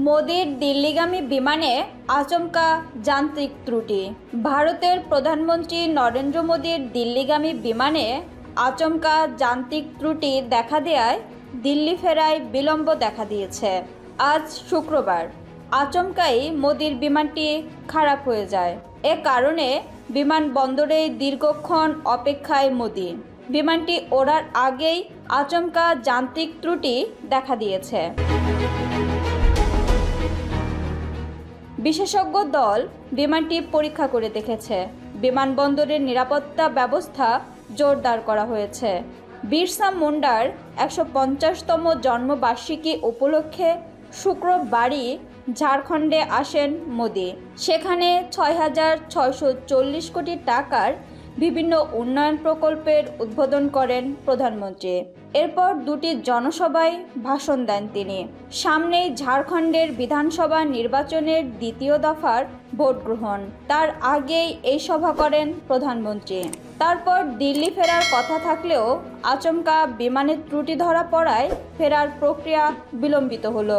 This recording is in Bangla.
মোদির দিল্লিগামী বিমানে আচমকা যান্ত্রিক ত্রুটি। ভারতের প্রধানমন্ত্রী নরেন্দ্র মোদির দিল্লিগামী বিমানে আচমকা যান্ত্রিক ত্রুটি দেখা দেওয়ায় দিল্লি ফেরায় বিলম্ব দেখা দিয়েছে। আজ শুক্রবার আচমকাই মোদির বিমানটি খারাপ হয়ে যায়। এ কারণে বিমানবন্দরে দীর্ঘক্ষণ অপেক্ষায় মোদি। বিমানটি ওড়ার আগেই আচমকা যান্ত্রিক ত্রুটি দেখা দিয়েছে। বিশেষজ্ঞ দল বিমানটি পরীক্ষা করে দেখেছে। বিমানবন্দরের নিরাপত্তা ব্যবস্থা জোরদার করা হয়েছে। বিরসা মুন্ডার ১৫০তম জন্মবার্ষিকী উপলক্ষে শুক্রবারই ঝাড়খণ্ডে আসেন মোদি। সেখানে ৬,৬৪০ কোটি টাকার বিভিন্ন উন্নয়ন প্রকল্পের উদ্বোধন করেন প্রধানমন্ত্রী। এরপর দুটি জনসভায় ভাষণ দেন তিনি। সামনেই ঝাড়খণ্ডের বিধানসভা নির্বাচনের দ্বিতীয় দফার ভোট গ্রহণ। তার আগেই এই সভা করেন প্রধানমন্ত্রী। তারপর দিল্লি ফেরার কথা থাকলেও আচমকা বিমানের ত্রুটি ধরা পড়ায় ফেরার প্রক্রিয়া বিলম্বিত হলো।